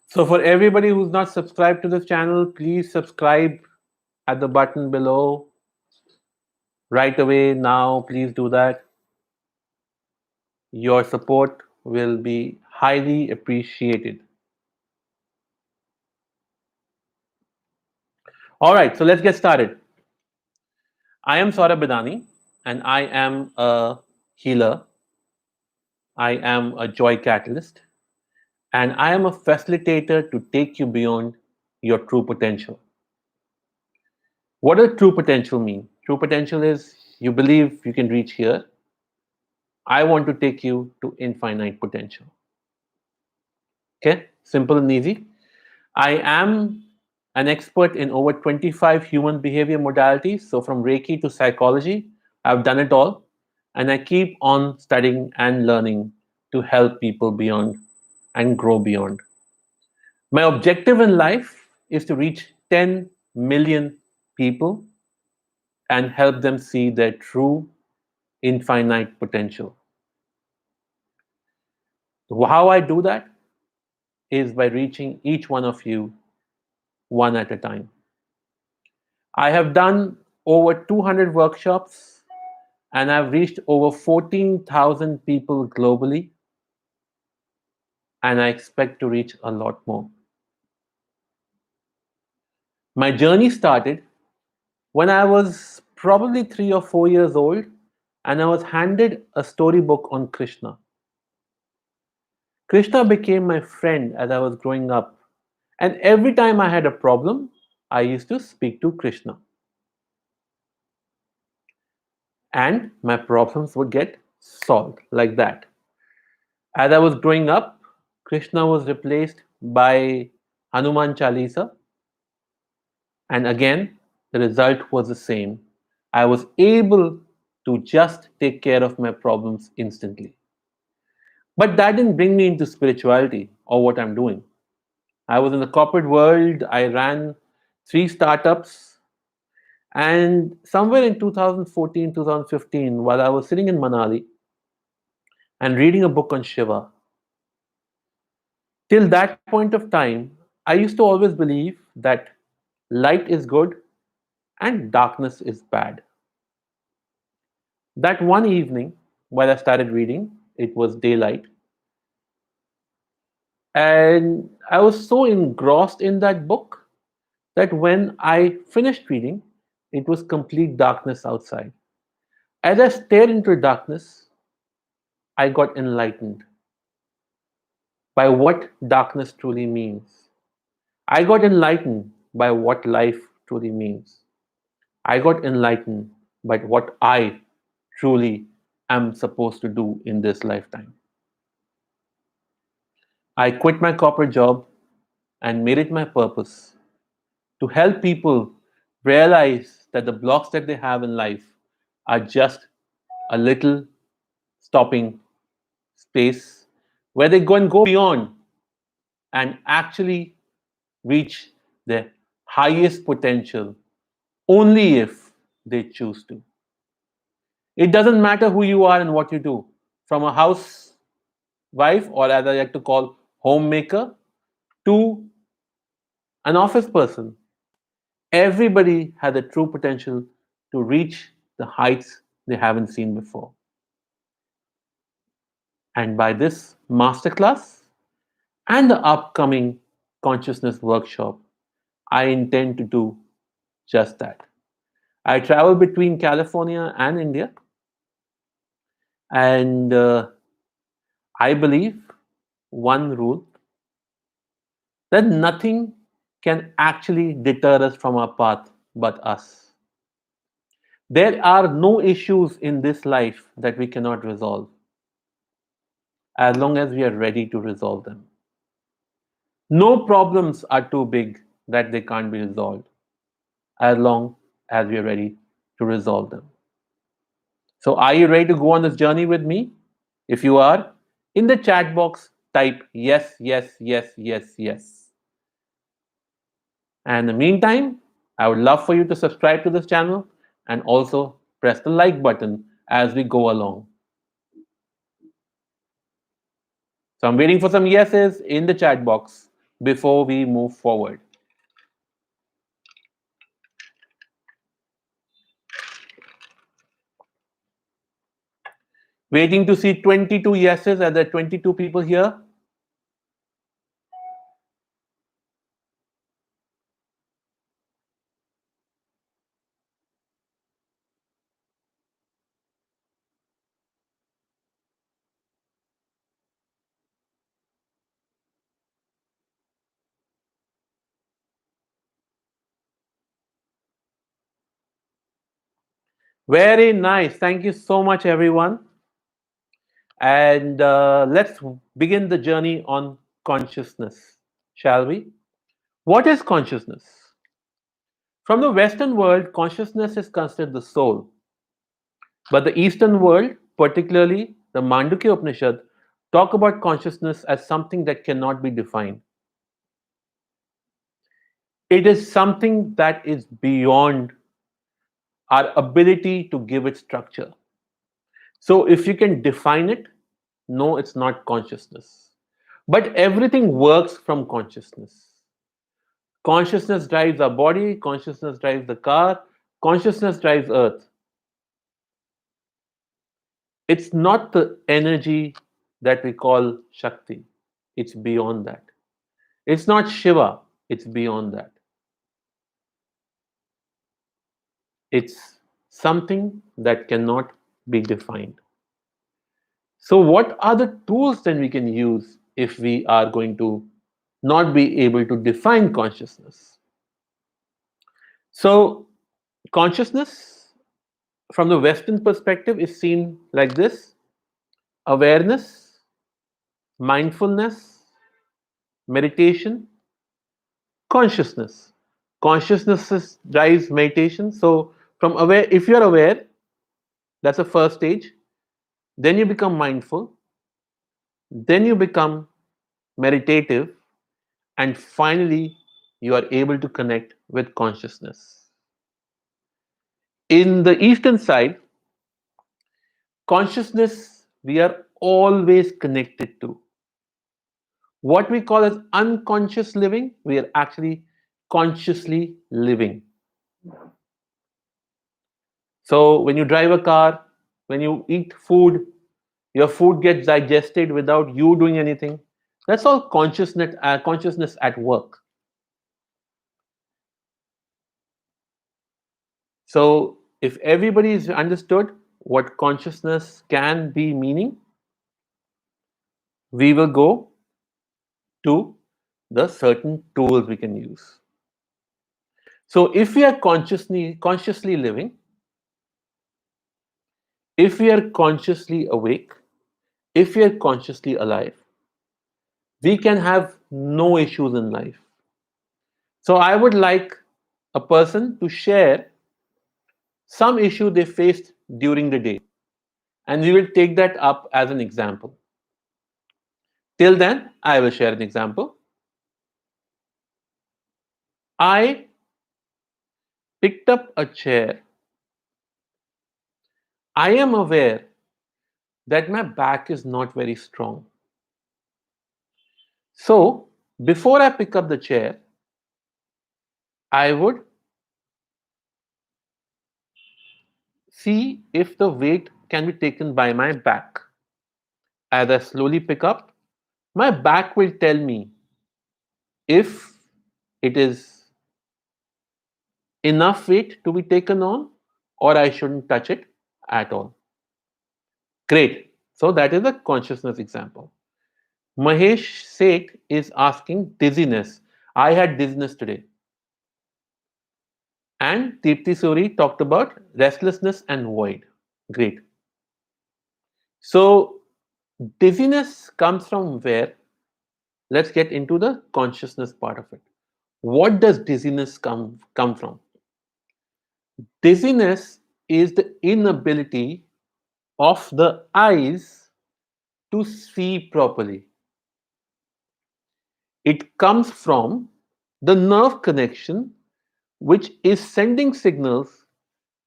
So for everybody who's not subscribed to this channel, please subscribe at the button below right away now. Please do that. Your support will be highly appreciated. All right, so let's get started. I am Saurabh Bidani and I am a healer. I am a joy catalyst and I am a facilitator to take you beyond your true potential. What does true potential mean? True potential is you believe you can reach here. I want to take you to infinite potential. Okay, simple and easy. I am an expert in over 25 human behavior modalities. So, from Reiki to psychology, I've done it all. And I keep on studying and learning to help people beyond and grow beyond. My objective in life is to reach 10 million people and help them see their true infinite potential. How I do that is by reaching each one of you one at a time. I have done over 200 workshops and I've reached over 14,000 people globally, and I expect to reach a lot more. My journey started when I was probably 3 or 4 years old and I was handed a storybook on Krishna. Krishna became my friend as I was growing up, and every time I had a problem, I used to speak to Krishna, and my problems would get solved like that. As I was growing up, Krishna was replaced by Hanuman Chalisa, and again, the result was the same. I was able to just take care of my problems instantly. But that didn't bring me into spirituality or what I'm doing. I was in the corporate world, I ran three startups, and somewhere in 2014, 2015, while I was sitting in Manali and reading a book on Shiva, till that point of time, I used to always believe that light is good and darkness is bad. That one evening, while I started reading, it was daylight, and I was so engrossed in that book that when I finished reading, it was complete darkness outside. As I stared into darkness, I got enlightened by what darkness truly means. I got enlightened by what life truly means. I got enlightened by what I truly am supposed to do in this lifetime. I quit my corporate job and made it my purpose to help people realize that the blocks that they have in life are just a little stopping space where they go and go beyond and actually reach their highest potential only if they choose to. It doesn't matter who you are and what you do, from a housewife, or as I like to call homemaker, to an office person. Everybody has a true potential to reach the heights they haven't seen before. And by this masterclass and the upcoming consciousness workshop, I intend to do just that. I travel between California and India, and I believe one rule that nothing can actually deter us from our path but us. There are no issues in this life that we cannot resolve as long as we are ready to resolve them. No problems are too big that they can't be resolved as long as we are ready to resolve them. So, are you ready to go on this journey with me? If you are, in the chat box, type yes, yes, yes, yes, yes. And in the meantime, I would love for you to subscribe to this channel and also press the like button as we go along. So I'm waiting for some yeses in the chat box before we move forward? Waiting to see 22 yeses. Are there 22 people here? Very nice. Thank you so much, everyone. And let's begin the journey on consciousness, shall we? What is consciousness? From the Western world, consciousness is considered the soul. But the Eastern world, particularly the Mandukya Upanishad, talk about consciousness as something that cannot be defined. It is something that is beyond our ability to give it structure. So if you can define it, no, it's not consciousness. But everything works from consciousness. Consciousness drives our body, consciousness drives the car, consciousness drives earth. It's not the energy that we call Shakti. It's beyond that. It's not Shiva. It's beyond that. It's something that cannot be defined. So, what are the tools then we can use if we are going to not be able to define consciousness? So, consciousness from the Western perspective is seen like this: awareness, mindfulness, meditation, consciousness. Consciousness drives meditation. So, from aware, if you are aware, that's the first stage. Then you become mindful. Then you become meditative. And finally, you are able to connect with consciousness. In the Eastern side, consciousness we are always connected to. What we call as unconscious living, we are actually consciously living. So when you drive a car, when you eat food, your food gets digested without you doing anything. That's all consciousness at work. So if everybody is understood what consciousness can be meaning, we will go to the certain tools we can use. So if we are consciously living, if we are consciously awake, if we are consciously alive, we can have no issues in life. So I would like a person to share some issue they faced during the day, and we will take that up as an example. Till then, I will share an example. I picked up a chair. I am aware that my back is not very strong. So, before I pick up the chair, I would see if the weight can be taken by my back. As I slowly pick up, my back will tell me if it is enough weight to be taken on or I shouldn't touch it at all. Great. So that is a consciousness example. Mahesh Seth is asking dizziness. I had dizziness today. And Deepthi Suri talked about restlessness and void. Great. So dizziness comes from where? Let's get into the consciousness part of it. What does dizziness come from? Dizziness is the inability of the eyes to see properly. It comes from the nerve connection which is sending signals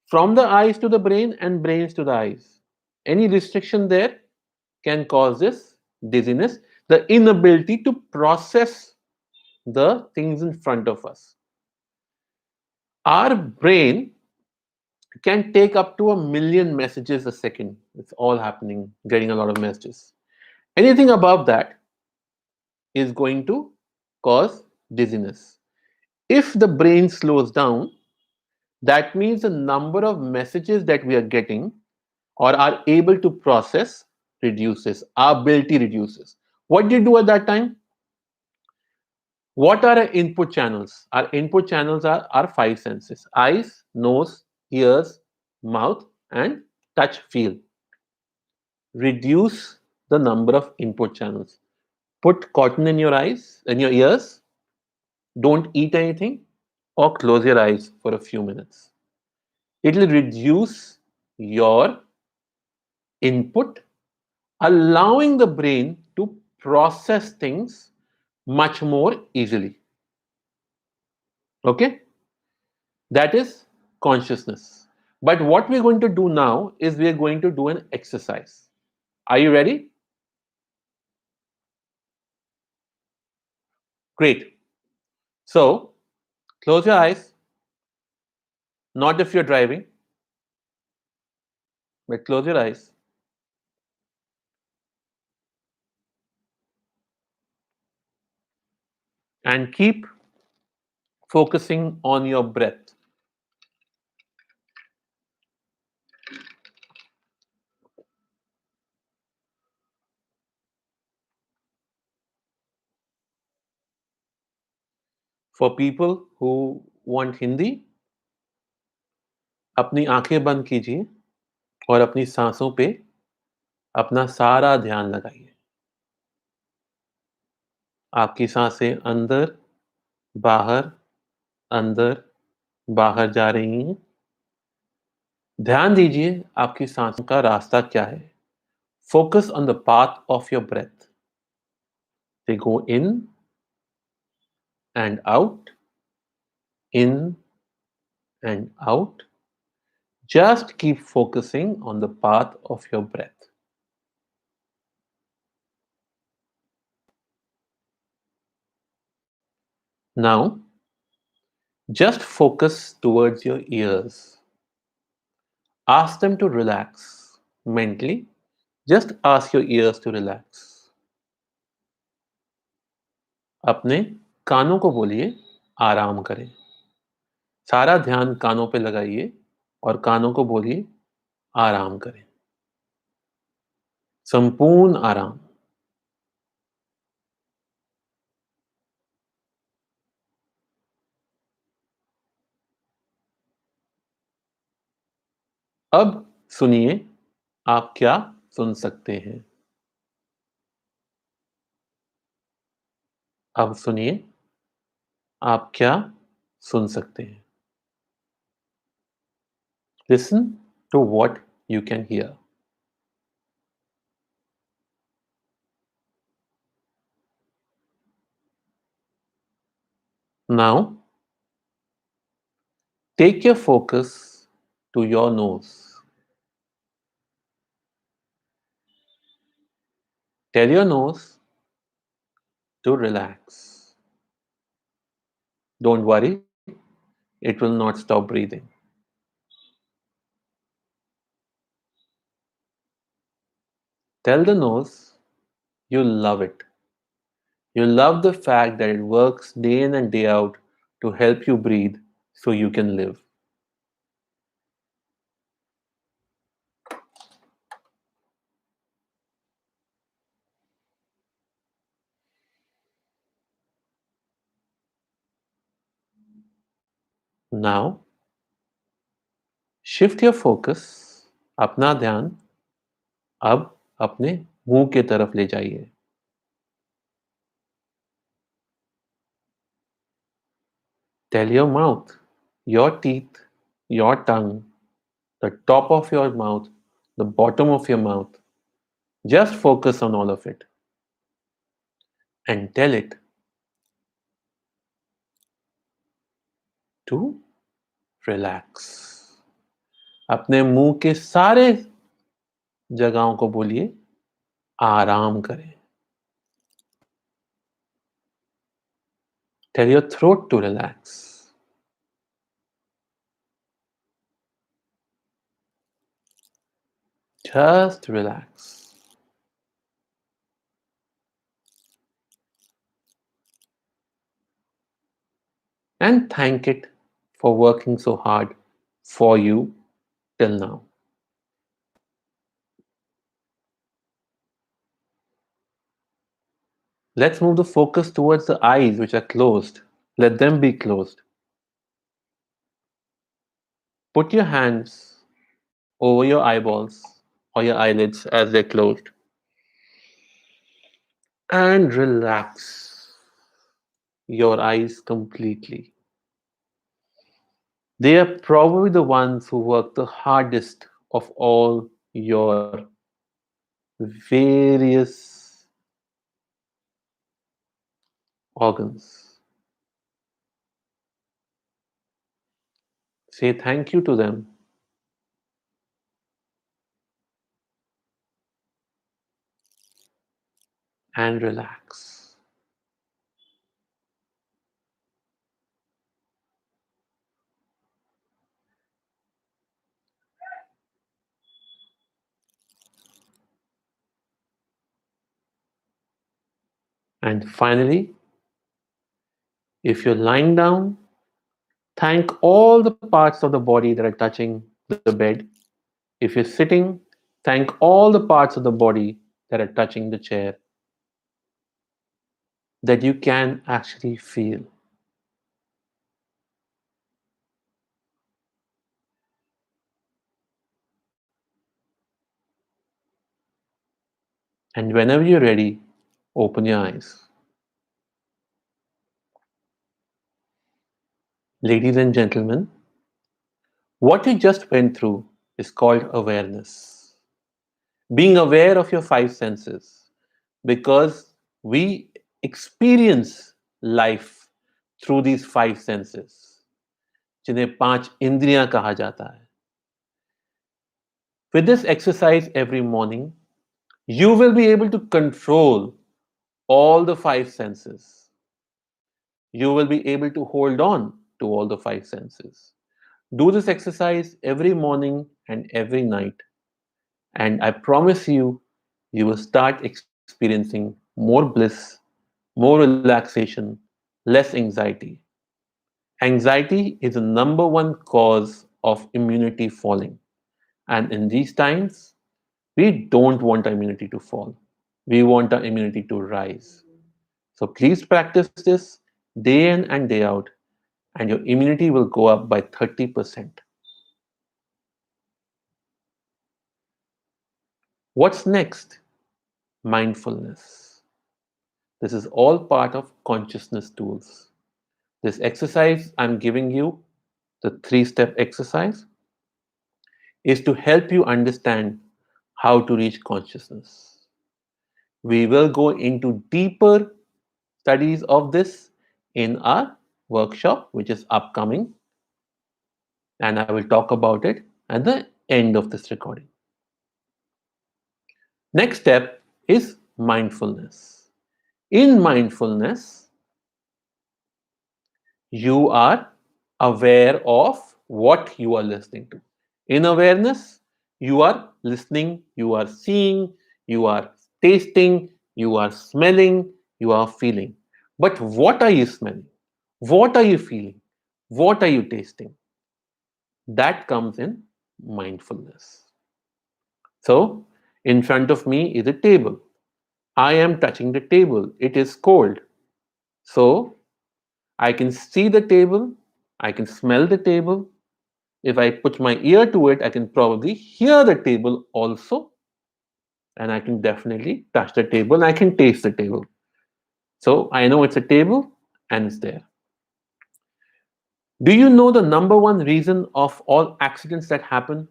from the eyes to the brain and brains to the eyes. Any restriction there can cause this dizziness, the inability to process the things in front of us. Our brain can take up to 1 million messages a second. It's all happening, getting a lot of messages. Anything above that is going to cause dizziness. If the brain slows down, that means the number of messages that we are getting or are able to process reduces, our ability reduces. What do you do at that time? What are our input channels? Our input channels are our five senses: eyes, nose, ears, mouth, and touch, feel. Reduce the number of input channels. Put cotton in your eyes, in your ears, don't eat anything, or close your eyes for a few minutes. It will reduce your input, allowing the brain to process things much more easily. Okay? That is consciousness. But what we're going to do now is we're going to do an exercise. Are you ready? Great. So, close your eyes, not if you're driving, but close your eyes. And keep focusing on your breath. For people who want Hindi, अपनी आंखें बंद कीजिए और अपनी सांसों पे अपना सारा ध्यान लगाइए. आपकी सांसें अंदर, बाहर, अंदर, बाहर जा रही हैं. ध्यान दीजिए आपकी सांसों का रास्ता क्या है. Focus on the path of your breath. They go in and out, in and out. Just keep focusing on the path of your breath. Now, just focus towards your ears. Ask them to relax mentally. Just ask your ears to relax. अपने कानों को बोलिए आराम करें. सारा ध्यान कानों पे लगाइए और कानों को बोलिए आराम करें. संपूर्ण आराम. अब सुनिए आप क्या सुन सकते हैं. अब सुनिए आप क्या सुन सकते हैं. Listen to what you can hear. Now, take your focus to your nose. Tell your nose to relax. Don't worry, it will not stop breathing. Tell the nose you love it. You love the fact that it works day in and day out to help you breathe so you can live. Now, shift your focus, अपना ध्यान अब अपने मुंह के तरफ ले जाइए. Tell your mouth, your teeth, your tongue, the top of your mouth, the bottom of your mouth. Just focus on all of it and tell it to relax. अपने मुंह के सारे जगहों को बोलिए आराम करें. Tell your throat to relax. Just relax. And thank it for working so hard for you till now. Let's move the focus towards the eyes which are closed. Let them be closed. Put your hands over your eyeballs or your eyelids as they're closed and relax your eyes completely. They are probably the ones who work the hardest of all your various organs. Say thank you to them and relax. And finally, if you're lying down, thank all the parts of the body that are touching the bed. If you're sitting, thank all the parts of the body that are touching the chair that you can actually feel. And whenever you're ready, open your eyes. Ladies and gentlemen, what you just went through is called awareness. Being aware of your five senses, because we experience life through these five senses, जिन्हें पांच इंद्रियां कहा जाता है. With this exercise every morning, you will be able to control all the five senses. You will be able to hold on to all the five senses. Do this exercise every morning and every night, and I promise you, you will start experiencing more bliss, more relaxation, less anxiety. Anxiety is the number one cause of immunity falling. And in these times, we don't want our immunity to fall. We want our immunity to rise. So please practice this day in and day out, and your immunity will go up by 30%. What's next? Mindfulness. This is all part of consciousness tools. This exercise I'm giving you, the three-step exercise, is to help you understand how to reach consciousness. We will go into deeper studies of this in our workshop, which is upcoming, and I will talk about it at the end of this recording. Next step is mindfulness. In mindfulness, you are aware of what you are listening to. In awareness, you are listening, you are seeing, you are tasting, you are smelling, you are feeling. But what are you smelling? What are you feeling? What are you tasting? That comes in mindfulness. So, in front of me is a table. I am touching the table. It is cold. So, I can see the table. I can smell the table. If I put my ear to it, I can probably hear the table also. And I can definitely touch the table. I can taste the table. So, I know it's a table and it's there. Do you know the number one reason of all accidents that happen?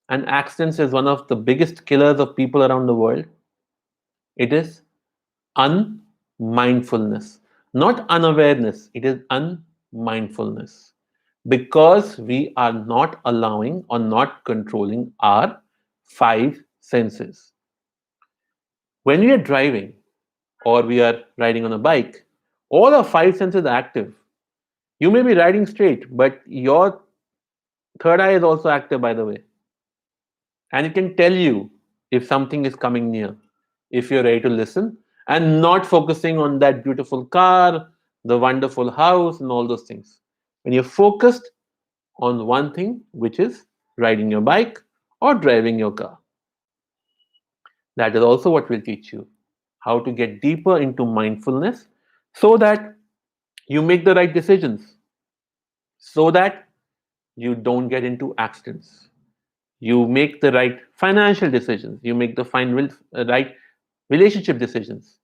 And accidents is one of the biggest killers of people around the world. It is unmindfulness, not unawareness. It is unmindfulness because we are not allowing or not controlling our five senses. When we are driving or we are riding on a bike, All our five senses are active. You may be riding straight, but your third eye is also active, by the way. And it can tell you if something is coming near, if you're ready to listen and not focusing on that beautiful car, the wonderful house, and all those things. When you're focused on one thing, which is riding your bike or driving your car, that is also what we'll teach you, how to get deeper into mindfulness so that you make the right decisions, so that you don't get into accidents. You make the right financial decisions. You make the right relationship decisions.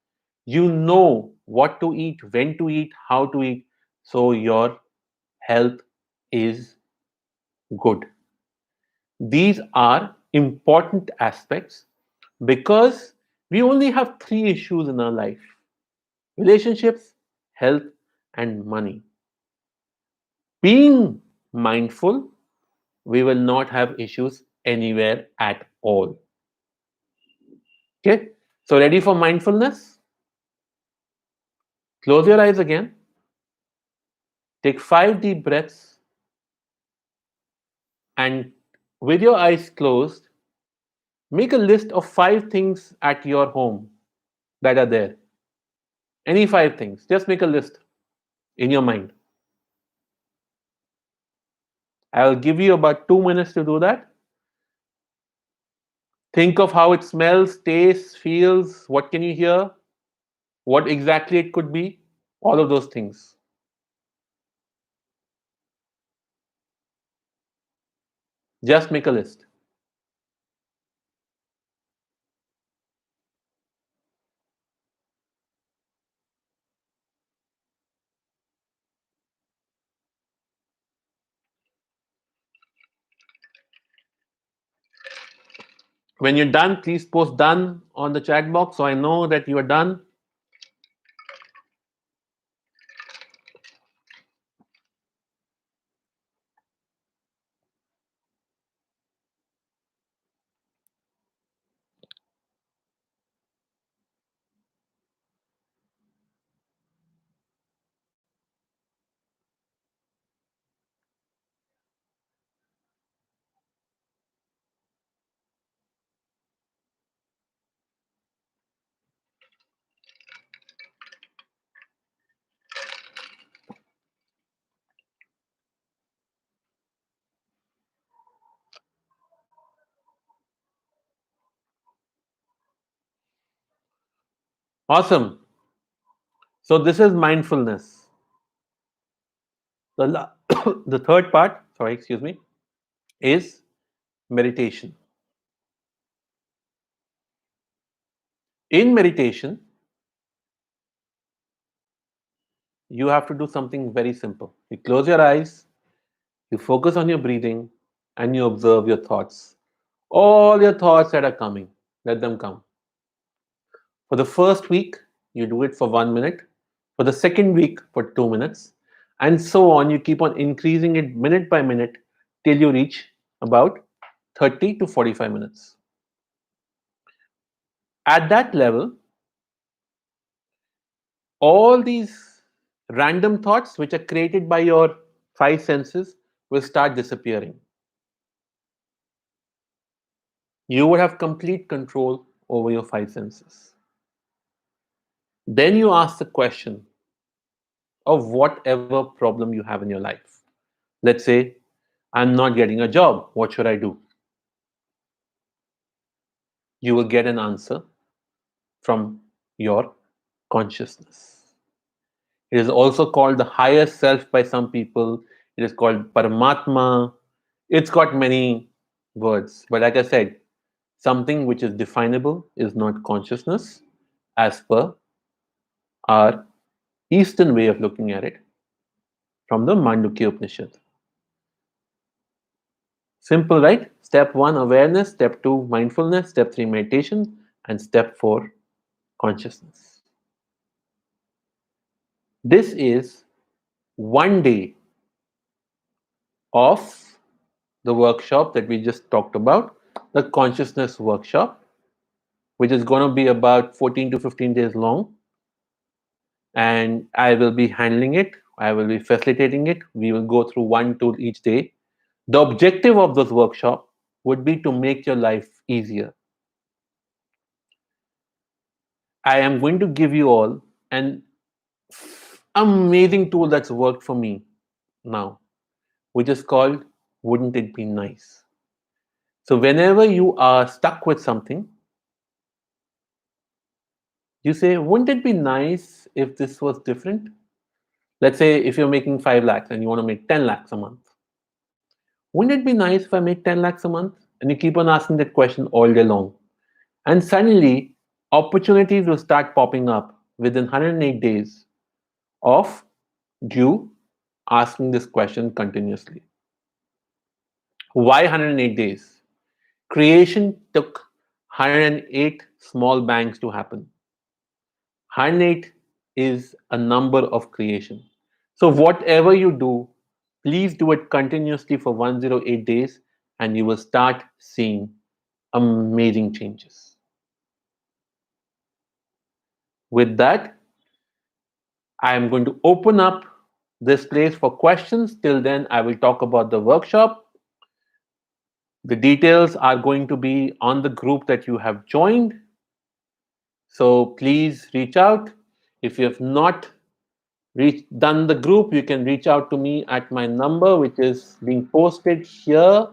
You know what to eat, when to eat, how to eat, so your health is good. These are important aspects because we only have three issues in our life: relationships, health, and money. Being mindful, we will not have issues anywhere at all. Okay, so ready for mindfulness? Close your eyes again, take 5 deep breaths, and with your eyes closed, make a list of 5 things at your home that are there. Any 5 things, just make a list in your mind. I'll give you about 2 minutes to do that. Think of how it smells, tastes, feels, what can you hear, what exactly it could be, all of those things. Just make a list. When you're done, please post done on the chat box so I know that you are done. Awesome. So this is mindfulness. The third part, sorry, excuse me, is meditation. In meditation, you have to do something very simple. You close your eyes, you focus on your breathing, and you observe your thoughts. All your thoughts that are coming, let them come. For the first week, you do it for 1 minute. For the second week, for 2 minutes. And so on. You keep on increasing it minute by minute till you reach about 30 to 45 minutes. At that level, all these random thoughts which are created by your five senses will start disappearing. You would have complete control over your five senses. Then you ask the question of whatever problem you have in your life. Let's say, I'm not getting a job. What should I do? You will get an answer from your consciousness. It is also called the higher self by some people. It is called Paramatma. It's got many words. But like I said, something which is definable is not consciousness as per our Eastern way of looking at it from the Mandukya Upanishad. Simple, right? Step 1, awareness. Step 2, mindfulness. Step 3, meditation. And step 4, consciousness. This is one day of the workshop that we just talked about, the consciousness workshop, which is going to be about 14 to 15 days long. and I will be handling it. I will be facilitating it. We will go through one tool each day. The objective of this workshop would be to make your life easier. I am going to give you all an amazing tool that's worked for me now, which is called Wouldn't It Be Nice? So, whenever you are stuck with something, you say, Wouldn't it be nice if this was different? Let's say if you're making 5 lakhs and you want to make 10 lakhs a month. Wouldn't it be nice if I make 10 lakhs a month? And you keep on asking that question all day long. And suddenly, opportunities will start popping up within 108 days of you asking this question continuously. Why 108 days? Creation took 108 small bangs to happen. 108 is a number of creation. So, whatever you do, please do it continuously for 108 days and you will start seeing amazing changes. With that, I am going to open up this place for questions. Till then, I will talk about the workshop. The details are going to be on the group that you have joined. So please reach out. If you have not done the group, you can reach out to me at my number, which is being posted here.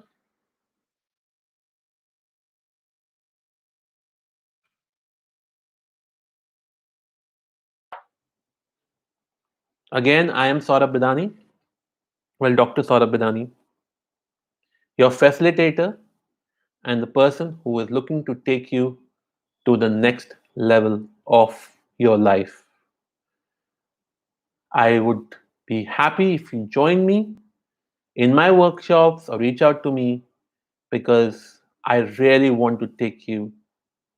Again, I am Saurabh Bidani. Well, Dr. Saurabh Bidani, your facilitator and the person who is looking to take you to the next level of your life. I would be happy if you join me in my workshops or reach out to me because I really want to take you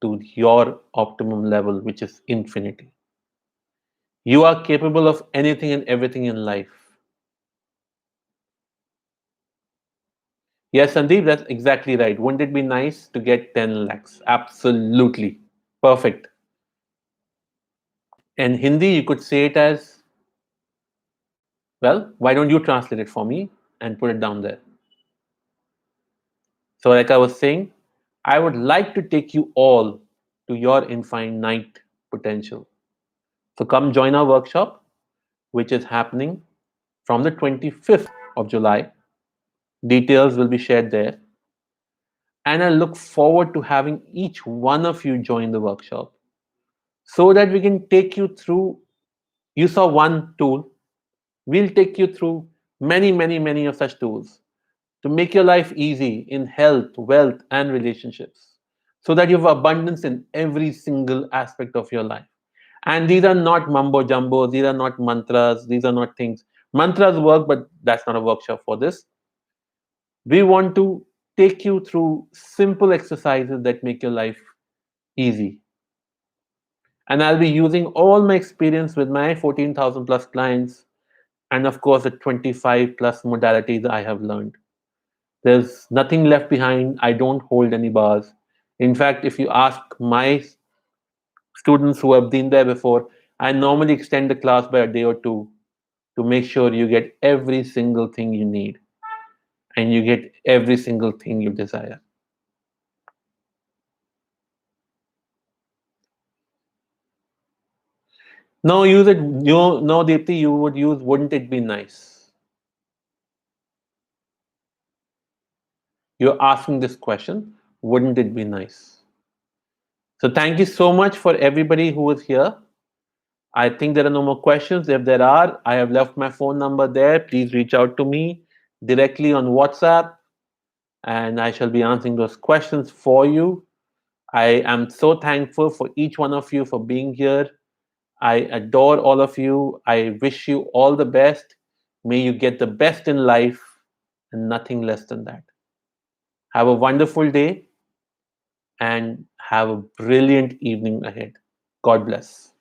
to your optimum level, which is infinity. You are capable of anything and everything in life. Yes, Sandeep, that's exactly right. Wouldn't it be nice to get 10 lakhs? Absolutely. Perfect. In Hindi, you could say it as, well, why don't you translate it for me and put it down there? So, like I was saying, I would like to take you all to your infinite potential. So, come join our workshop, which is happening from the 25th of July. Details will be shared there. And I look forward to having each one of you join the workshop so that we can take you through. You saw one tool, we'll take you through many, many, many of such tools to make your life easy in health, wealth, and relationships so that you have abundance in every single aspect of your life. And these are not mumbo jumbo, these are not mantras, these are not things. Mantras work, but that's not a workshop for this. We want to take you through simple exercises that make your life easy. And I'll be using all my experience with my 14,000 plus clients and, of course, the 25 plus modalities I have learned. There's nothing left behind. I don't hold any bars. In fact, if you ask my students who have been there before, I normally extend the class by a day or two to make sure you get every single thing you need and you get every single thing you desire. No, use it. No, Deepthi, you would use wouldn't it be nice? You're asking this question, wouldn't it be nice? So thank you so much for everybody who was here. I think there are no more questions. If there are, I have left my phone number there. Please reach out to me directly on WhatsApp and I shall be answering those questions for you. I am so thankful for each one of you for being here. I adore all of you. I wish you all the best. May you get the best in life and nothing less than that. Have a wonderful day and have a brilliant evening ahead. God bless.